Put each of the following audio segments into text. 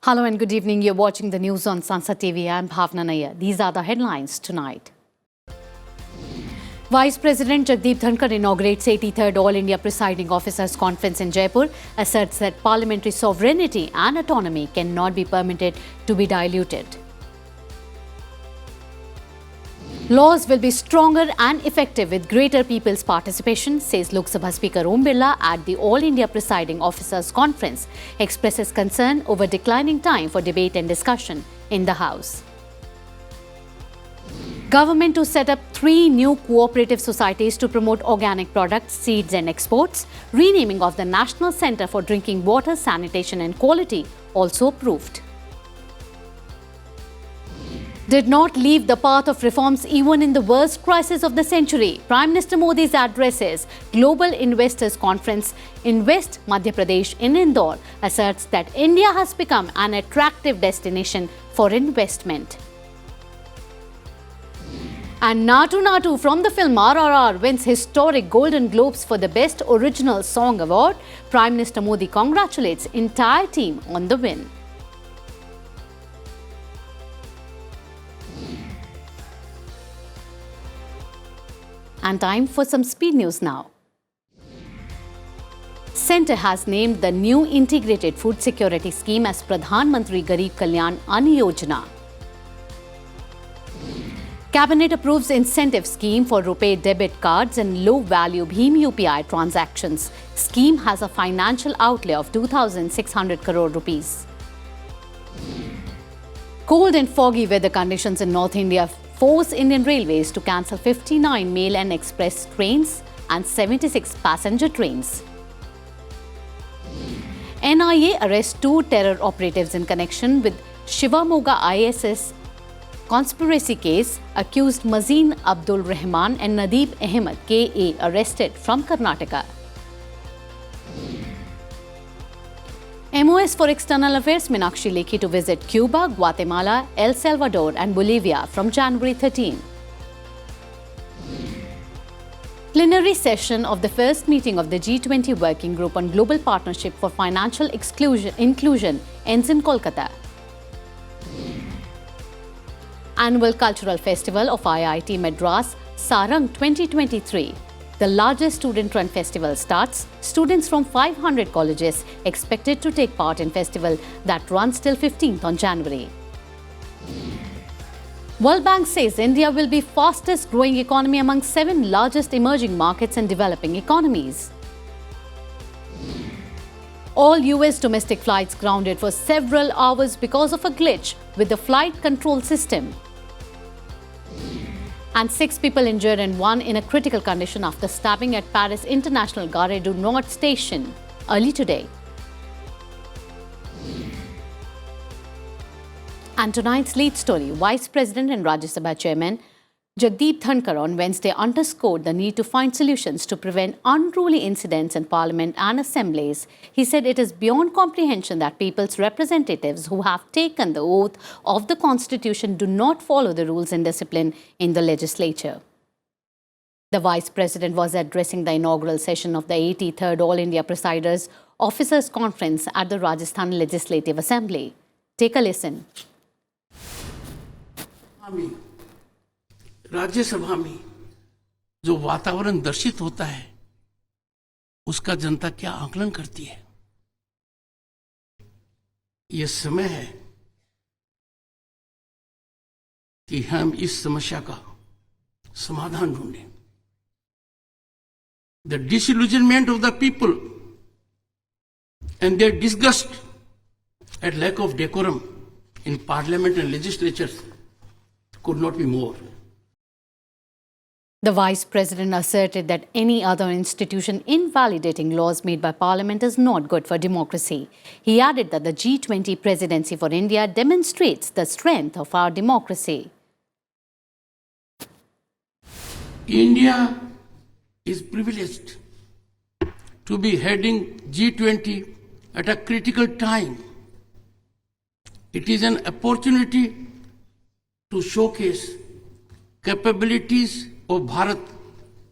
Hello and good evening. You're watching the news on Sansad TV. I'm Bhawna Nayar. These are the headlines tonight. Vice President Jagdeep Dhankar inaugurates 83rd All India Presiding Officers Conference in Jaipur, asserts that parliamentary sovereignty and autonomy cannot be permitted to be diluted. Laws will be stronger and effective with greater people's participation, says Lok Sabha Speaker Om Birla at the All India Presiding Officers Conference, expresses concern over declining time for debate and discussion in the House. Government to set up 3 new cooperative societies to promote organic products, seeds and exports. Renaming of the National Centre for Drinking Water, Sanitation and Quality also approved. Did not leave the path of reforms even in the worst crisis of the century. Prime Minister Modi's addresses Global Investors Conference in West Madhya Pradesh in Indore asserts that India has become an attractive destination for investment. And Natu Natu from the film RRR wins historic Golden Globes for the Best Original Song Award. Prime Minister Modi congratulates entire team on the win. And time for some speed news now. Centre has named the new Integrated Food Security Scheme as Pradhan Mantri Garib Kalyan Ann Yojana. Cabinet approves incentive scheme for RuPay debit cards and low-value Bhim UPI transactions. Scheme has a financial outlay of 2,600 crore rupees. Cold and foggy weather conditions in North India force Indian Railways to cancel 59 mail and express trains and 76 passenger trains. NIA arrests 2 terror operatives in connection with Shiva ISS conspiracy case. Accused Mazin Abdul Rahman and Nadeeb Ahmed KA arrested from Karnataka. MOS for External Affairs Meenakshi Lekhi to visit Cuba, Guatemala, El Salvador and Bolivia from January 13. Plenary session of the first meeting of the G20 Working Group on Global Partnership for Financial Inclusion ends in Kolkata. Annual Cultural Festival of IIT Madras Sarang 2023. The largest student-run festival starts. Students from 500 colleges expected to take part in festival that runs till 15th on January. World Bank says India will be fastest growing economy among 7 largest emerging markets and developing economies. All US domestic flights grounded for several hours because of a glitch with the flight control system. And 6 people injured and 1 in a critical condition after stabbing at Paris International Gare du Nord station early today. And tonight's lead story, Vice President and Rajya Sabha Chairman Jagdeep Dhankar on Wednesday underscored the need to find solutions to prevent unruly incidents in Parliament and assemblies. He said it is beyond comprehension that people's representatives who have taken the oath of the Constitution do not follow the rules and discipline in the legislature. The Vice President was addressing the inaugural session of the 83rd All India Presiders Officers Conference at the Rajasthan Legislative Assembly. Take a listen. Rajya Sabha में जो वातावरण दर्शित होता है उसका जनता क्या आकलन करती है। यह समय है कि हम इस समस्या का समाधान ढूंढें। The disillusionment of the people and their disgust at lack of decorum in parliament and legislatures could not be more. The Vice President asserted that any other institution invalidating laws made by Parliament is not good for democracy. He added that the G20 presidency for India demonstrates the strength of our democracy. India is privileged to be heading G20 at a critical time. It is an opportunity to showcase capabilities of Bharat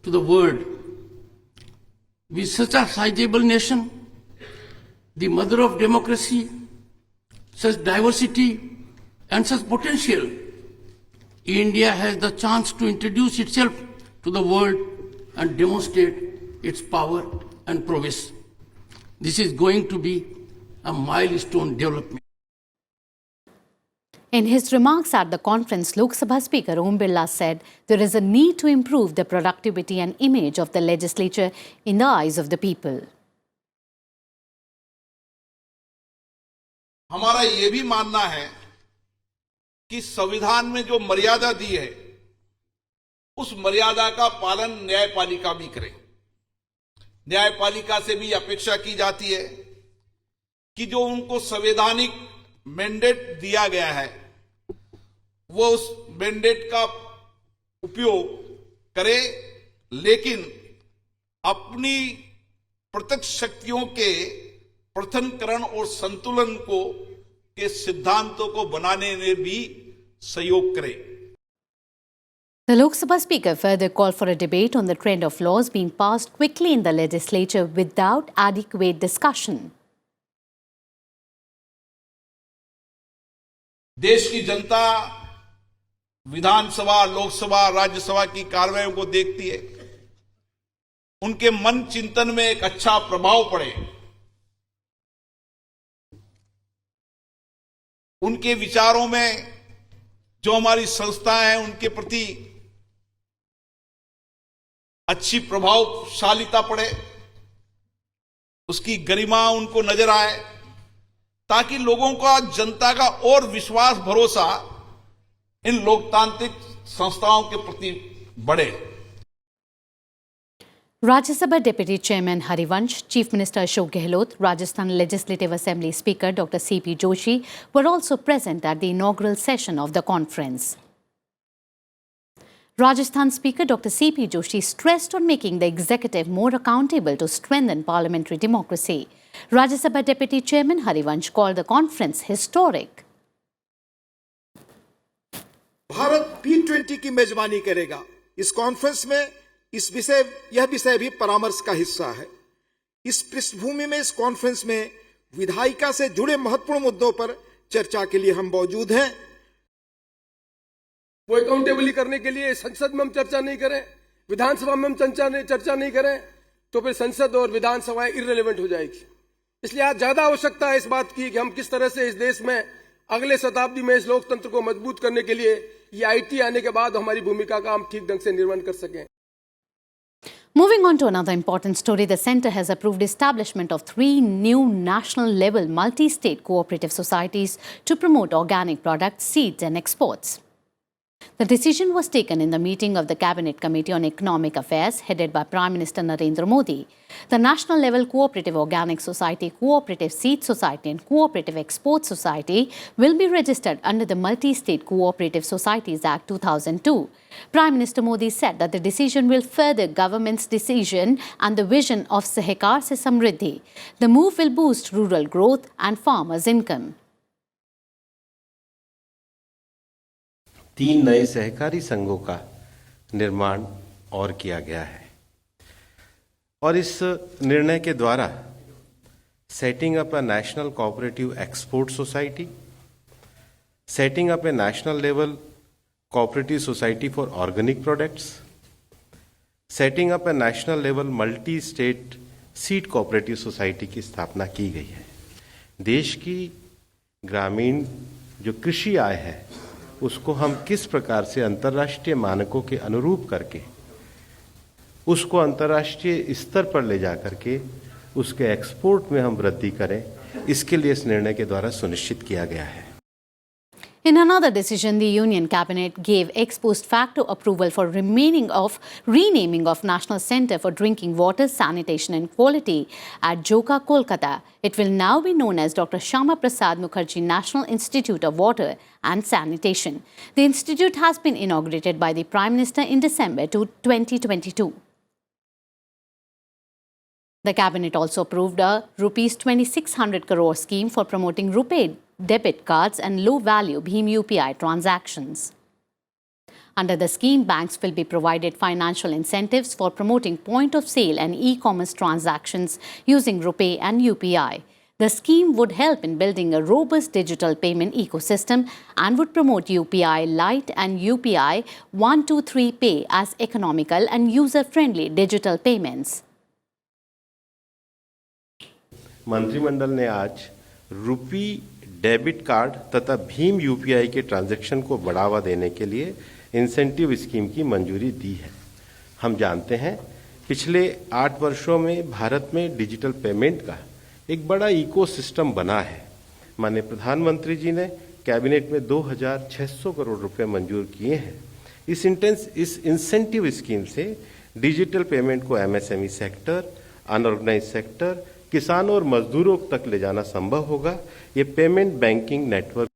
to the world. With such a sizable nation, the mother of democracy, such diversity and such potential, India has the chance to introduce itself to the world and demonstrate its power and prowess. This is going to be a milestone development. In his remarks at the conference, Lok Sabha Speaker Om Birla said there is a need to improve the productivity and image of the legislature in the eyes of the people. हमारा ये भी मानना है कि संविधान में जो मर्यादा दी है उस मर्यादा का पालन न्यायपालिका भी करे। न्यायपालिका से भी अपेक्षा की जाती है कि जो उनको संवैधानिक मैंडेट दिया गया है वो उस मैंडेट का उपयोग करे, लेकिन अपनी प्रत्यक्ष शक्तियों के प्रथनकरण और संतुलन को के सिद्धांतों को बनाने में भी सहयोग करे। The Lok Sabha Speaker further called for a debate on the trend of laws being passed quickly in the legislature without adequate discussion. देश की जनता विधानसभा, लोकसभा, राज्यसभा की कार्रवाइयों को देखती है, उनके मन चिंतन में एक अच्छा प्रभाव पड़े, उनके विचारों में जो हमारी संस्थाएं हैं उनके प्रति अच्छी प्रभावशालीता पड़े, उसकी गरिमा उनको नजर आए, ताकि लोगों का, जनता का और विश्वास, भरोसा इन लोकतांत्रिक संस्थाओं के प्रति बढ़े। Rajya Sabha Deputy Chairman Harivansh, Chief Minister Ashok Gehlot, Rajasthan Legislative Assembly Speaker Dr. C.P. Joshi were also present at the inaugural session of the conference. Rajasthan Speaker Dr. C.P. Joshi stressed on making the executive more accountable to strengthen parliamentary democracy. Rajya Sabha Deputy Chairman Harivansh called the conference historic. Bharat P20 की मेजबानी करेगा। इस conference में यह विषय भी परामर्श का हिस्सा है। इस पृष्ठभूमि में इस कॉन्फ्रेंस में विधायिका से जुड़े महत्वपूर्ण मुद्दों पर चर्चा के लिए हम मौजूद हैं। वो अकाउंटेबली करने के लिए संसद में हम चर्चा नहीं करें, विधानसभा में हम चर्चा नहीं करें, तो फिर संसद और विधानसभाएं इररिलेवेंट हो जाएगी। इसलिए आज ज्यादा आवश्यकता है इस बात की कि हम किस तरह से इस देश में अगले शताब्दी में इस लोकतंत्र को मजबूत करने के लिए ये आईटी आने के बाद हमारी भूमिका का हम ठीक ढंग से निर्वहन कर सकें। Moving on to another important story, the Centre has approved establishment of 3 new national-level multi-state cooperative societies to promote organic products, seeds and exports. The decision was taken in the meeting of the Cabinet Committee on Economic Affairs headed by Prime Minister Narendra Modi. The National Level Cooperative Organic Society, Cooperative Seed Society and Cooperative Export Society will be registered under the Multi-State Cooperative Societies Act 2002. Prime Minister Modi said that the decision will further government's decision and the vision of Sahakar se Samriddhi. The move will boost rural growth and farmers' income. 3 नए सहकारी संघों का निर्माण और किया गया है और इस निर्णय के द्वारा setting up a national cooperative export society, setting up A national level cooperative society for organic products, setting up A national level multi state seed cooperative society की स्थापना की गई है। देश की ग्रामीण जो कृषि आय है उसको हम किस प्रकार से अंतर्राष्ट्रीय मानकों के अनुरूप करके उसको अंतर्राष्ट्रीय स्तर पर ले जा करके उसके एक्सपोर्ट में हम वृद्धि करें, इसके लिए इस निर्णय के द्वारा सुनिश्चित किया गया है। In another decision, the Union Cabinet gave ex post facto approval for renaming of National Centre for Drinking Water, Sanitation and Quality at Joka, Kolkata. It will now be known as Dr. Shyama Prasad Mukherjee National Institute of Water and Sanitation. The institute has been inaugurated by the Prime Minister in December 2022. The Cabinet also approved a Rs 2,600 crore scheme for promoting RuPay debit cards and low-value Bhim UPI transactions. Under the scheme, banks will be provided financial incentives for promoting point-of-sale and e-commerce transactions using RuPay and UPI. The scheme would help in building a robust digital payment ecosystem and would promote UPI Lite and UPI 123 Pay as economical and user-friendly digital payments. मंत्रिमंडल ने आज रुपी debit card तथा Bhim UPI के transaction को बढ़ावा देने के लिए इंसेंटिव स्कीम की मंजूरी दी है। हम जानते हैं पिछले 8 वर्षों में भारत में डिजिटल पेमेंट का एक बड़ा इकोसिस्टम बना है। माननीय प्रधानमंत्री जी ने कैबिनेट में 2600 करोड़ रुपए मंजूर किए हैं। इस इंसेंटिव स्कीम से डिजिटल पेमेंट को एमएसएमई सेक्टर, अनऑर्गेनाइज सेक्टर, किसानों और मजदूरों तक ले जाना संभव होगा। ये payment banking network.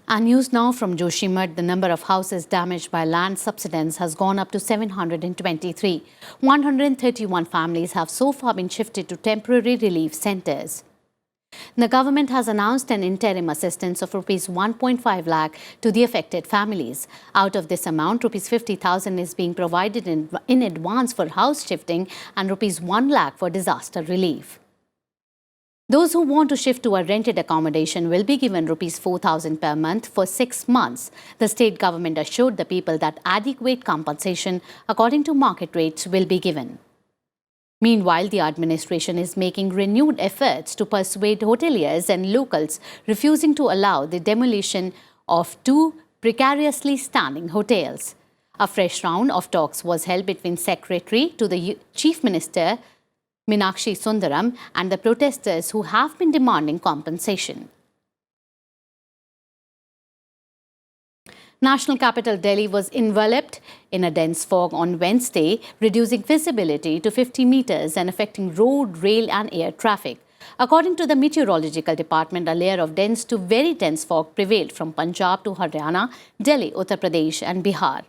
And news now from Joshimath. The number of houses damaged by land subsidence has gone up to 723. 131 families have so far been shifted to temporary relief centres. The government has announced an interim assistance of Rs 1.5 lakh to the affected families. Out of this amount, Rs 50,000 is being provided in advance for house shifting and Rs 1 lakh for disaster relief. Those who want to shift to a rented accommodation will be given Rs 4,000 per month for 6 months. The state government assured the people that adequate compensation according to market rates will be given. Meanwhile, the administration is making renewed efforts to persuade hoteliers and locals refusing to allow the demolition of 2 precariously standing hotels. A fresh round of talks was held between Secretary to the Chief Minister Meenakshi Sundaram and the protesters who have been demanding compensation. National capital Delhi was enveloped in a dense fog on Wednesday, reducing visibility to 50 meters and affecting road, rail and air traffic. According to the Meteorological Department, a layer of dense to very dense fog prevailed from Punjab to Haryana, Delhi, Uttar Pradesh and Bihar.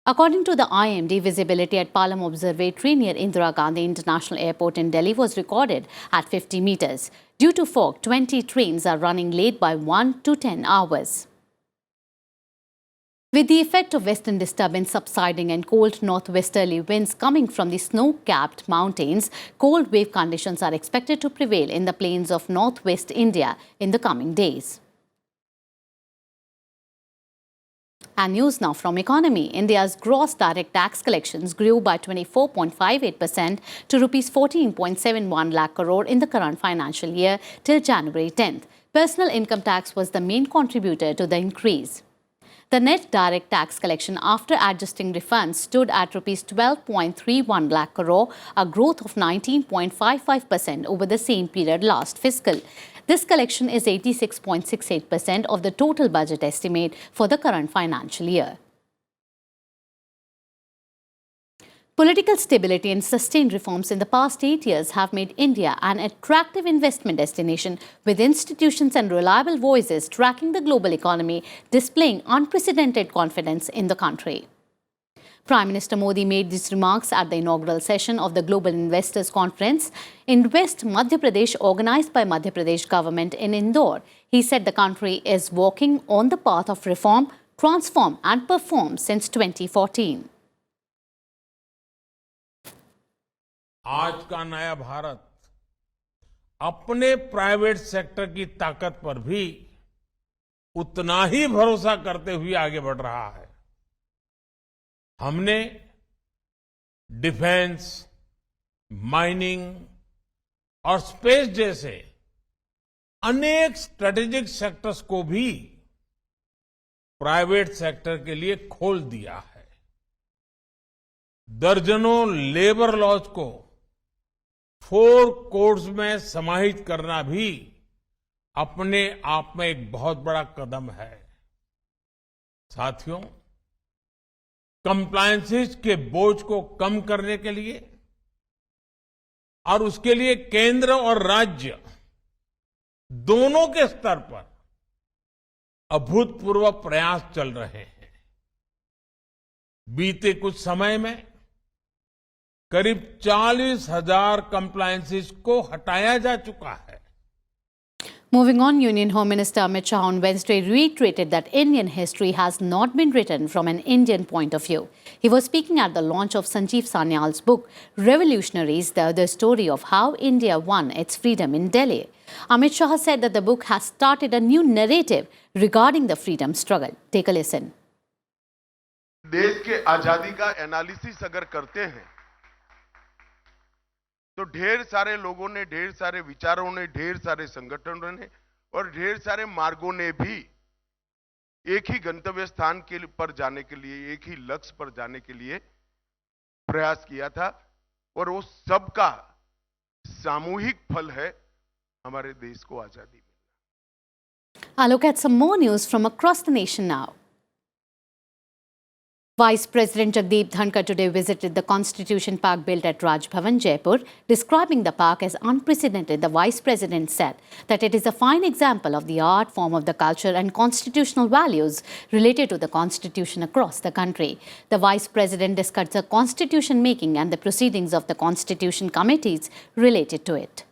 According to the IMD, visibility at Palam Observatory near Indira Gandhi International Airport in Delhi was recorded at 50 meters. Due to fog, 20 trains are running late by 1 to 10 hours. With the effect of western disturbance subsiding and cold northwesterly winds coming from the snow-capped mountains, cold wave conditions are expected to prevail in the plains of northwest India in the coming days. And news now from economy. India's gross direct tax collections grew by 24.58% to Rs 14.71 lakh crore in the current financial year till January 10th. Personal income tax was the main contributor to the increase. The net direct tax collection after adjusting refunds stood at Rs 12.31 lakh crore, a growth of 19.55% over the same period last fiscal. This collection is 86.68% of the total budget estimate for the current financial year. Political stability and sustained reforms in the past 8 years have made India an attractive investment destination with institutions and reliable voices tracking the global economy, displaying unprecedented confidence in the country. Prime Minister Modi made these remarks at the inaugural session of the Global Investors Conference in West Madhya Pradesh organized by Madhya Pradesh government in Indore. He said the country is walking on the path of reform, transform and perform since 2014. आज का नया भारत अपने private sector की ताकत पर भी उतना ही भरोसा करते हुए आगे बढ़ रहा है। हमने डिफेंस, माइनिंग और स्पेस जैसे अनेक स्ट्रेटेजिक सेक्टर्स को भी प्राइवेट सेक्टर के लिए खोल दिया है। दर्जनों लेबर लॉज को 4 कोड्स में समाहित करना भी अपने आप में एक बहुत बड़ा कदम है। साथियों, कंप्लायंसेस के बोझ को कम करने के लिए और उसके लिए केंद्र और राज्य दोनों के स्तर पर अभूतपूर्व प्रयास चल रहे हैं। बीते कुछ समय में करीब 40,000 कंप्लायंसेस को हटाया जा चुका है। Moving on, Union Home Minister Amit Shah on Wednesday reiterated that Indian history has not been written from an Indian point of view. He was speaking at the launch of Sanjeev Sanyal's book, Revolutionaries, the story of how India won its freedom in Delhi. Amit Shah said that the book has started a new narrative regarding the freedom struggle. Take a listen. देश के आजादी का analysis अगर करते हैं तो ढेर सारे लोगों ने, ढेर सारे विचारों ने, ढेर सारे संगठनों ने और ढेर सारे मार्गों ने भी एक ही गंतव्य स्थान के पर जाने के लिए, एक ही लक्ष्य पर जाने के लिए प्रयास किया था और वो सबका सामूहिक फल है हमारे देश को आजादी मिलना। I'll look at some more news from across the nation now. Vice President Jagdeep Dhankar today visited the Constitution Park built at Raj Bhavan, Jaipur. Describing the park as unprecedented, the Vice President said that it is a fine example of the art form of the culture and constitutional values related to the Constitution across the country. The Vice President discussed the Constitution making and the proceedings of the Constitution committees related to it.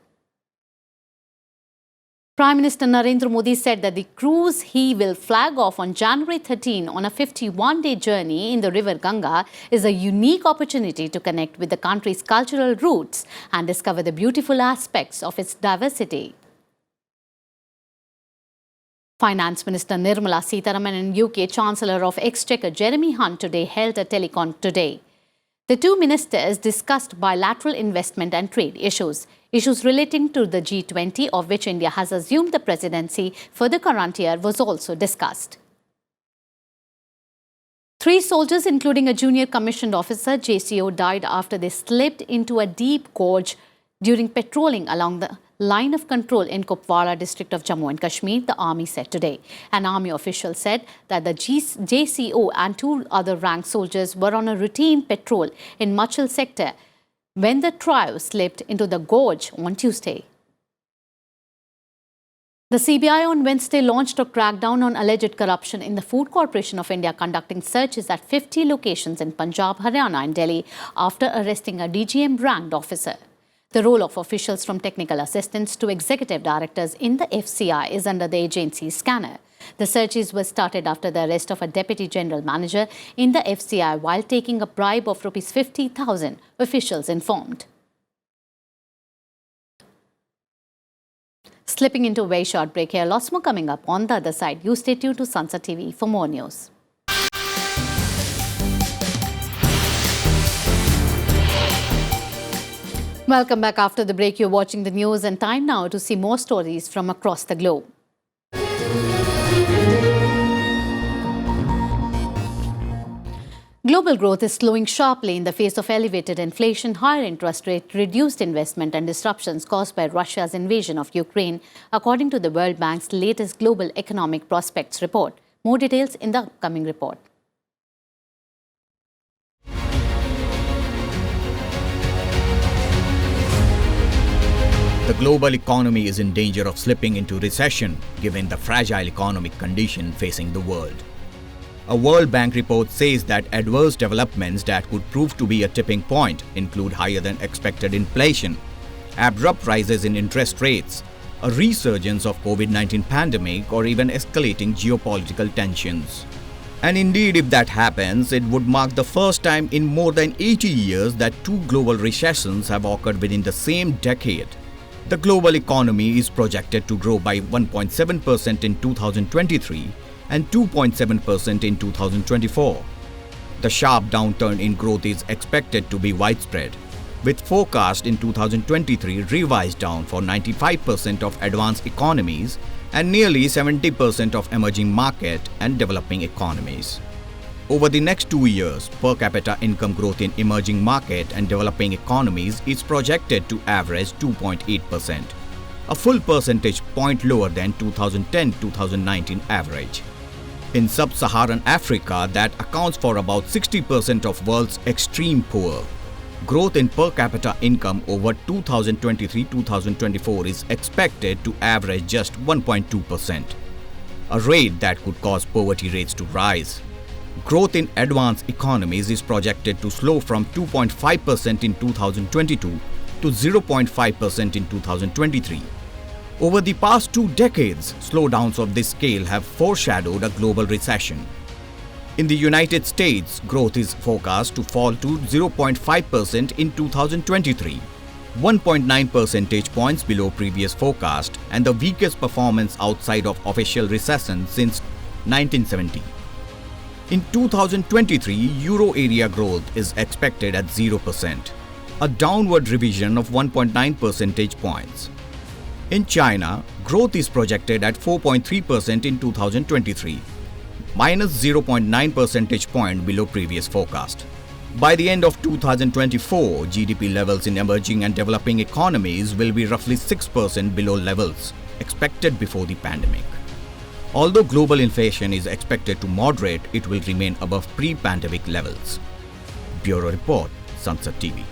Prime Minister Narendra Modi said that the cruise he will flag off on January 13 on a 51-day journey in the river Ganga is a unique opportunity to connect with the country's cultural roots and discover the beautiful aspects of its diversity. Finance Minister Nirmala Sitharaman and UK Chancellor of Exchequer Jeremy Hunt today held a telecon today. The two ministers discussed bilateral investment and trade issues relating to the G20, of which India has assumed the presidency for the current year, was also discussed. 3 soldiers, including a junior commissioned officer, JCO, died after they slipped into a deep gorge during patrolling along the line of control in Kupwara district of Jammu and Kashmir, the army said today. An army official said that the JCO and 2 other ranked soldiers were on a routine patrol in Machal sector when the trio slipped into the gorge on Tuesday. The CBI on Wednesday launched a crackdown on alleged corruption in the Food Corporation of India, conducting searches at 50 locations in Punjab, Haryana and Delhi after arresting a DGM-ranked officer. The role of officials from technical assistants to executive directors in the FCI is under the agency's scanner. The searches were started after the arrest of a deputy general manager in the FCI while taking a bribe of Rs 50,000, officials informed. Slipping into a very short break here, lots more coming up on the other side. You stay tuned to Sansad TV for more news. Welcome back after the break. You're watching the news and time now to see more stories from across the globe. Global growth is slowing sharply in the face of elevated inflation, higher interest rate, reduced investment and disruptions caused by Russia's invasion of Ukraine, according to the World Bank's latest Global Economic Prospects report. More details in the upcoming report. The global economy is in danger of slipping into recession given the fragile economic condition facing the world. A World Bank report says that adverse developments that could prove to be a tipping point include higher than expected inflation, abrupt rises in interest rates, a resurgence of COVID-19 pandemic or even escalating geopolitical tensions. And indeed, if that happens, it would mark the first time in more than 80 years that 2 global recessions have occurred within the same decade. The global economy is projected to grow by 1.7% in 2023 and 2.7% in 2024. The sharp downturn in growth is expected to be widespread, with forecast in 2023 revised down for 95% of advanced economies and nearly 70% of emerging market and developing economies. Over the next 2 years, per capita income growth in emerging market and developing economies is projected to average 2.8%, a full percentage point lower than 2010-2019 average. In sub-Saharan Africa, that accounts for about 60% of world's extreme poor. Growth in per capita income over 2023-2024 is expected to average just 1.2%, a rate that could cause poverty rates to rise. Growth in advanced economies is projected to slow from 2.5% in 2022 to 0.5% in 2023. Over the past 2 decades, slowdowns of this scale have foreshadowed a global recession. In the United States, growth is forecast to fall to 0.5% in 2023, 1.9 percentage points below previous forecast and the weakest performance outside of official recession since 1970. In 2023, euro area growth is expected at 0%, a downward revision of 1.9 percentage points. In China, growth is projected at 4.3% in 2023, minus 0.9 percentage point below previous forecast. By the end of 2024, GDP levels in emerging and developing economies will be roughly 6% below levels expected before the pandemic. Although global inflation is expected to moderate, it will remain above pre-pandemic levels. Bureau Report, Sansad TV.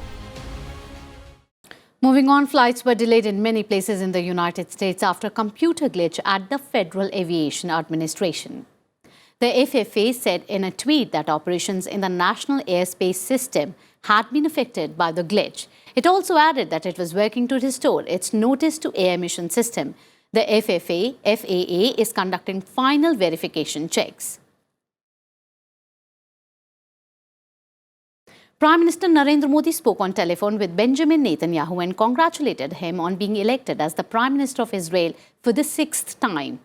Moving on, flights were delayed in many places in the United States after a computer glitch at the Federal Aviation Administration. The FAA said in a tweet that operations in the National Airspace System had been affected by the glitch. It also added that it was working to restore its notice-to-air mission system. The FAA is conducting final verification checks. Prime Minister Narendra Modi spoke on telephone with Benjamin Netanyahu and congratulated him on being elected as the Prime Minister of Israel for the 6th time.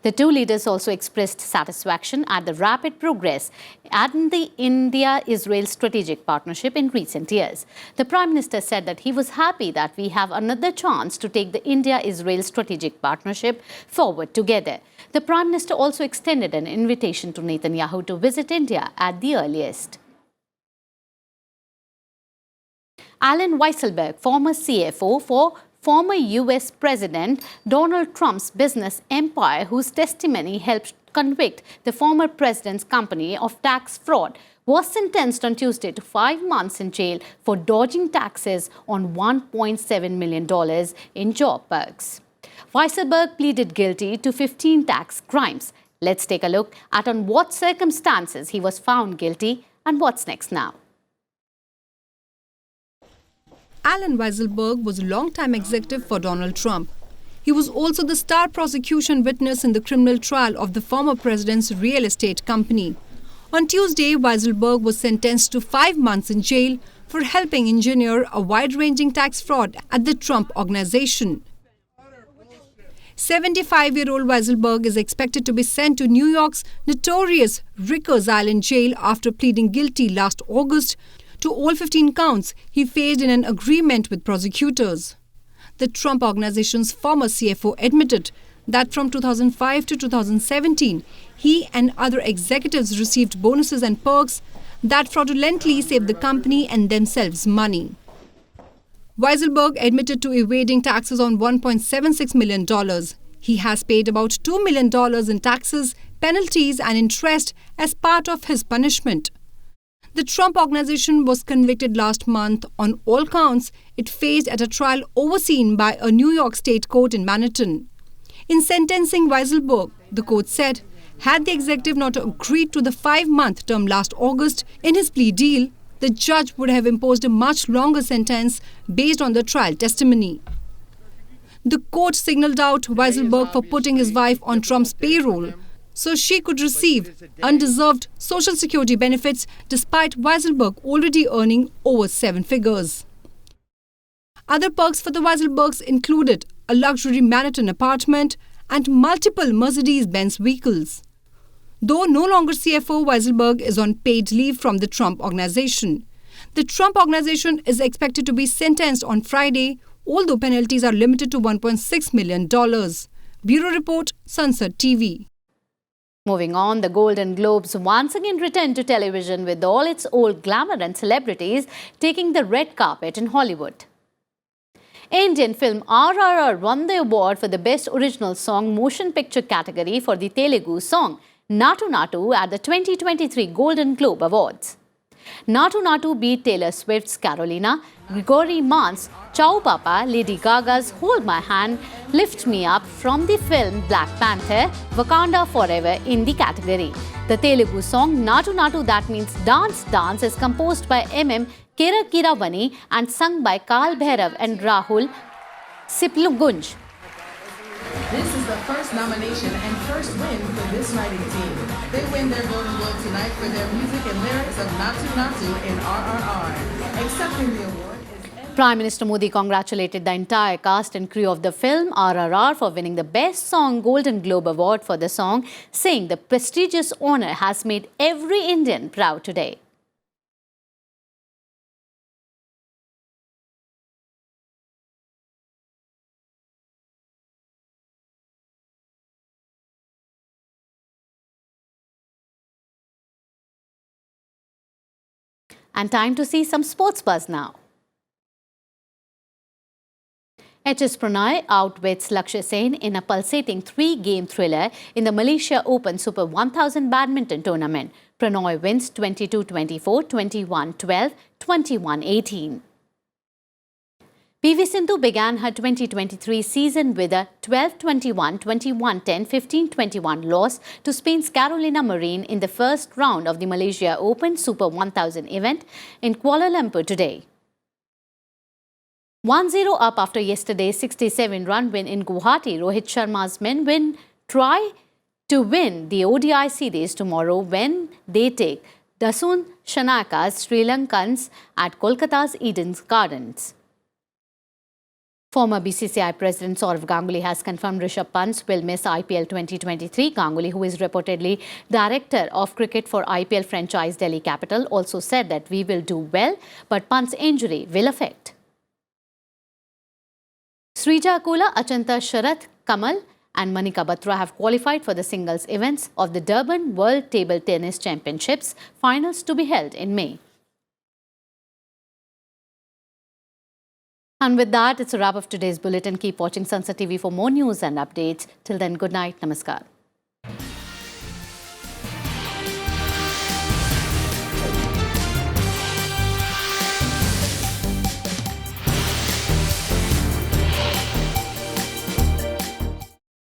The two leaders also expressed satisfaction at the rapid progress in the India-Israel strategic partnership in recent years. The Prime Minister said that he was happy that we have another chance to take the India-Israel strategic partnership forward together. The Prime Minister also extended an invitation to Netanyahu to visit India at the earliest. Alan Weisselberg, former CFO for former US President Donald Trump's business empire, whose testimony helped convict the former president's company of tax fraud, was sentenced on Tuesday to 5 months in jail for dodging taxes on $1.7 million in job perks. Weisselberg pleaded guilty to 15 tax crimes. Let's take a look at on what circumstances he was found guilty and what's next now. Alan Weisselberg was a long-time executive for Donald Trump. He was also the star prosecution witness in the criminal trial of the former president's real estate company. On Tuesday, Weisselberg was sentenced to 5 months in jail for helping engineer a wide-ranging tax fraud at the Trump Organization. 75-year-old Weisselberg is expected to be sent to New York's notorious Rikers Island jail after pleading guilty last August to all 15 counts he faced in an agreement with prosecutors. The Trump Organization's former CFO admitted that from 2005 to 2017, he and other executives received bonuses and perks that fraudulently saved the company and themselves money. Weisselberg admitted to evading taxes on $1.76 million. He has paid about $2 million in taxes, penalties and interest as part of his punishment. The Trump Organization was convicted last month on all counts it faced at a trial overseen by a New York State court in Manhattan. In sentencing Weisselberg, the court said, had the executive not agreed to the 5-month term last August in his plea deal, the judge would have imposed a much longer sentence based on the trial testimony. The court signaled out Weisselberg for putting his wife on Trump's payroll so she could receive undeserved Social Security benefits despite Weisselberg already earning over 7 figures. Other perks for the Weisselbergs included a luxury Manhattan apartment and multiple Mercedes-Benz vehicles. Though no longer CFO, Weisselberg is on paid leave from the Trump Organization. The Trump Organization is expected to be sentenced on Friday, although penalties are limited to $1.6 million. Bureau Report, Sansad TV. Moving on, the Golden Globes once again returned to television with all its old glamour and celebrities taking the red carpet in Hollywood. Indian film RRR won the award for the Best Original Song Motion Picture category for the Telugu song Natu Natu at the 2023 Golden Globe Awards. Natu Natu beat Taylor Swift's Carolina, Gregory Mann's Ciao Papa, Lady Gaga's Hold My Hand, Lift Me Up from the film Black Panther, Wakanda Forever in the category. The Telugu song Natu Natu, that means Dance Dance, is composed by M.M. Keeravani and sung by Kal Bhairav and Rahul Siplugunj. This is the first nomination and first win for this writing team. They win their Golden Globe tonight for their music and lyrics of Natu in RRR. Accepting the award is Prime Minister Modi congratulated the entire cast and crew of the film RRR for winning the Best Song Golden Globe Award for the song, saying the prestigious honour has made every Indian proud today. And time to see some sports buzz now. HS Pranay outwits Lakshya Sen in a pulsating 3-game thriller in the Malaysia Open Super 1000 badminton tournament. Pranay wins 22-24, 21-12, 21-18. PV Sindhu began her 2023 season with a 12-21, 21-10, 15-21 loss to Spain's Carolina Marin in the first round of the Malaysia Open Super 1000 event in Kuala Lumpur today. 1-0 up after yesterday's 67-run win in Guwahati, Rohit Sharma's men try to win the ODI series tomorrow when they take Dasun Shanaka's Sri Lankans at Kolkata's Eden Gardens. Former BCCI President Sourav Ganguly has confirmed Rishabh Pant will miss IPL 2023. Ganguly, who is reportedly Director of Cricket for IPL franchise Delhi Capital, also said that we will do well, but Pant's injury will affect. Srija Akula, Achanta Sharath, Kamal and Manika Batra have qualified for the singles events of the Durban World Table Tennis Championships, finals to be held in May. And with that, it's a wrap of today's bulletin. Keep watching Sansad TV for more news and updates. Till then, good night. Namaskar.